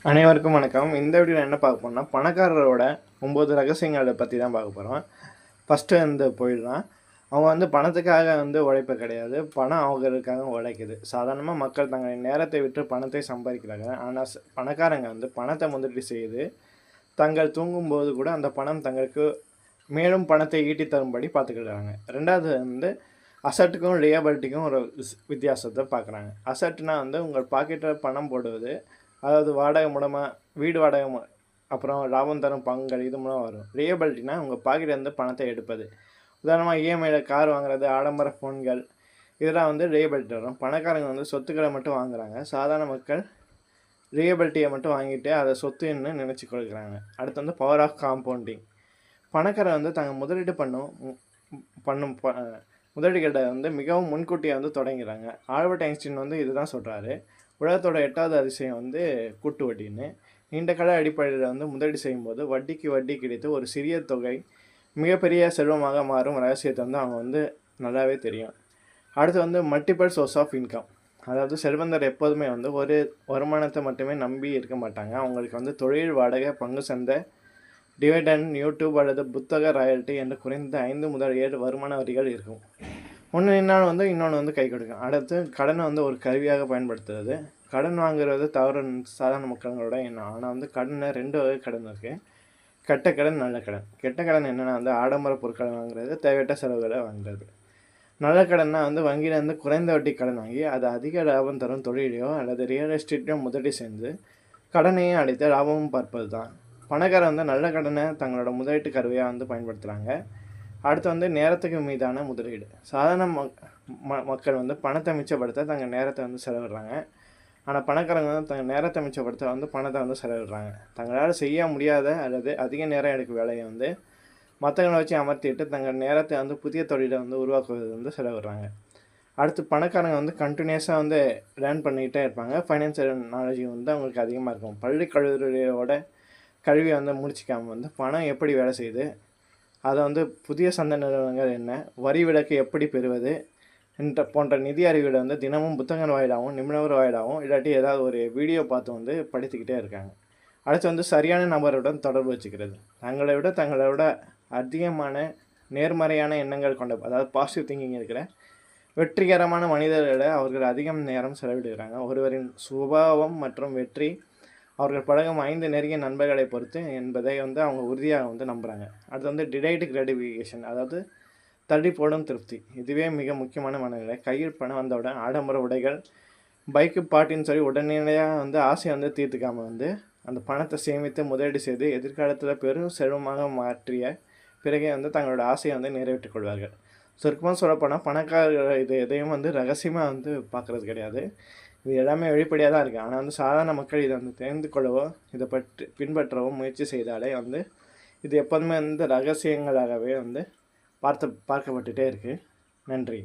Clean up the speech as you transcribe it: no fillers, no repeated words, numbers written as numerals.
அனைவருக்கும் வணக்கம். இந்த வீடியோவில் என்ன பார்க்க போறோம்னா, பணக்காரரோட 9 ரகசியங்கள பத்தி தான் பார்க்க போறோம். ஃபர்ஸ்ட்டு போயிடலாம். அவங்க பணத்துக்காக உழைப்பு கிடையாது. பணம் அவங்களுக்காக உழைக்குது. சாதாரணமா மக்கள் தங்கள் நேரத்தை விற்று பணத்தை சம்பாதிக்கிறாங்க. ஆனா பணக்காரங்க பணத்தை முதலீடு செய்து, தங்கள் தூங்கும்போது கூட அந்த பணம் தங்களுக்கு மேலும் பணத்தை ஈட்டித் தரும்படி பார்த்துக்கிடுறாங்க. 2வது அசட்டுக்கும் லியபிலிட்டிக்கும் ஒரு வித்தியாசத்த பார்க்குறாங்க. அசட்னா உங்கள் பாக்கெட்ல பணம் போடுவது. அதாவது வாடகை மூலமா வீடு வாடகை அப்புறம் லாபம் தரும் பங்குகள் இது மூலம் வரும். லியபிலிட்டினா உங்கள் பாக்கெட்லேருந்து பணத்தை எடுப்பது. உதாரணமாக இஎம்ஐயில் கார் வாங்குறது, ஆடம்பர ஃபோன்கள் இதெல்லாம் லியபிலிட்டி வரும். பணக்காரங்க சொத்துக்களை மட்டும் வாங்குறாங்க. சாதாரண மக்கள் லியபிலிட்டியை மட்டும் வாங்கிட்டு அதை சொத்துன்னு நினச்சி கொடுக்குறாங்க. அடுத்து பவர் ஆஃப் காம்பவுண்டிங். பணக்காரர் தாங்கள் முதலீடு பண்ணும் முதலீடுகளை மிகவும் முன்கூட்டியே தொடங்கிறாங்க. ஆல்பர்ட் ஐன்ஸ்டீன் இதுதான் சொல்கிறாரு. உலகத்தோட 8வது அதிசயம் கூட்டு வட்டின்னு. நீண்ட கால அடிப்படையில் முதலீடு செய்யும்போது வட்டிக்கு வட்டி கிடைத்து ஒரு சிறிய தொகை மிகப்பெரிய செல்வமாக மாறும் ரகசியத்தை அவங்க நல்லாவே தெரியும். அடுத்து மல்டிபிள் சோர்ஸ் ஆஃப் இன்கம். அதாவது செல்வந்தர் எப்போதுமே ஒரு வருமானத்தை மட்டுமே நம்பி இருக்க மாட்டாங்க. அவங்களுக்கு தொழில், வாடகை, பங்கு சந்தை, டிவிடெண்ட், யூடியூப் அல்லது புத்தக ராயல்ட்டி என்று குறைந்த 5 முதல் 7 வருமான வரிகள் இருக்கும். ஒன்று நின்னால் இன்னொன்று கை கொடுக்கும். அடுத்து கடனை ஒரு கருவியாக பயன்படுத்துறது. கடன் வாங்குறது தவறு சாதாரண மக்களோட எண்ணம். ஆனால் கடனில் 2 வகை கடன் இருக்குது. கெட்ட கடன், நல்ல கடன். கெட்ட கடன் என்னென்னா ஆடம்பர பொருட்களை வாங்குறது, தேவையற்ற செலவுகளை வாங்குறது. நல்ல கடன்னா வங்கியிலேருந்து குறைந்த வட்டி கடன் வாங்கி அது அதிக லாபம் தரும் தொழிலையோ அல்லது ரியல் எஸ்டேட்லையோ முதலீடு செஞ்சு கடனையும் அடைத்து லாபமும் பார்ப்பது தான். பணக்காரர் நல்ல கடனை தங்களோட முதலீட்டு கருவியாக பயன்படுத்துகிறாங்க. அடுத்து நேரத்துக்கு மீதான முதலீடு. சாதாரண மக்கள் பணத்தை மிச்சப்படுத்த தங்கள் நேரத்தை செலவிடுறாங்க. ஆனால் பணக்காரங்க தங்கள் நேரத்தை மிச்சப்படுத்த பணத்தை செலவிடுறாங்க. தங்களால் செய்ய முடியாத அல்லது அதிக நேரம் எடுக்கும் வேலையை மற்றவங்களை வச்சு அமர்த்திட்டு தங்கள் நேரத்தை புதிய தொழிலை உருவாக்குவது செலவிடுறாங்க. அடுத்து பணக்காரங்க கண்டினியூஸாக லேர்ன் பண்ணிக்கிட்டே இருப்பாங்க. ஃபைனான்சியல் நாலேஜ் அவங்களுக்கு அதிகமாக இருக்கும். பள்ளி கல்லூரியோட கல்வியை முடிச்சிக்காமல் பணம் எப்படி வேலை செய்யுது, அதை புதிய சந்தை நிறுவனங்கள் என்ன, வரி விலக்கு எப்படி பெறுவது போன்ற நிதி அறிவுகளை தினமும் புத்தகங்கள் வாயிலாகவும் நிபுணர் வாயிலாகவும் இல்லாட்டி ஏதாவது ஒரு வீடியோ பார்த்து படித்துக்கிட்டே இருக்காங்க. அடுத்து சரியான நபருடன் தொடர்பு வச்சுக்கிறது. தங்களை விட அதிகமான நேர்மறையான எண்ணங்கள் கொண்ட, அதாவது பாசிட்டிவ் திங்கிங் இருக்கிற வெற்றிகரமான மனிதர்களை அவர்கள் அதிகம் நேரம் செலவிடுகிறாங்க. ஒருவரின் சுபாவம் மற்றும் வெற்றி அவர்கள் பழகும் 5 நெருங்கிய நண்பர்களை பொறுத்து என்பதை அவங்க உறுதியாக நம்புகிறாங்க. அடுத்து டிலைட் கிராட்டிஃபிகேஷன், அதாவது தள்ளி போடும் திருப்தி. இதுவே மிக முக்கியமான மனநிலை. கையில் பணம் வந்தவுடன் ஆடம்பர உடைகள், பைக்கு, பாட்டின்னு சொல்லி உடனடியாக ஆசையை தீர்த்துக்காமல் அந்த பணத்தை சேமித்து முதலீடு செய்து எதிர்காலத்தில் பெரும் செல்வமாக மாற்றிய பிறகே தங்களோட ஆசையை நிறைவேற்றிக் கொள்வார்கள். சுருக்கமாக சொல்லப்போனால் பணக்காரர்கள் இது எதையும் ரகசியமாக பார்க்குறது கிடையாது. இது எல்லாமே வெளிப்படையாக தான் இருக்குது. ஆனால் சாதாரண மக்கள் இதை தெரிந்து கொள்ளவோ இதை பற்றி பின்பற்றவோ முயற்சி செய்தாலே இது எப்போதுமே ரகசியங்களாகவே பார்க்கப்பட்டுகிட்டே இருக்குது. நன்றி.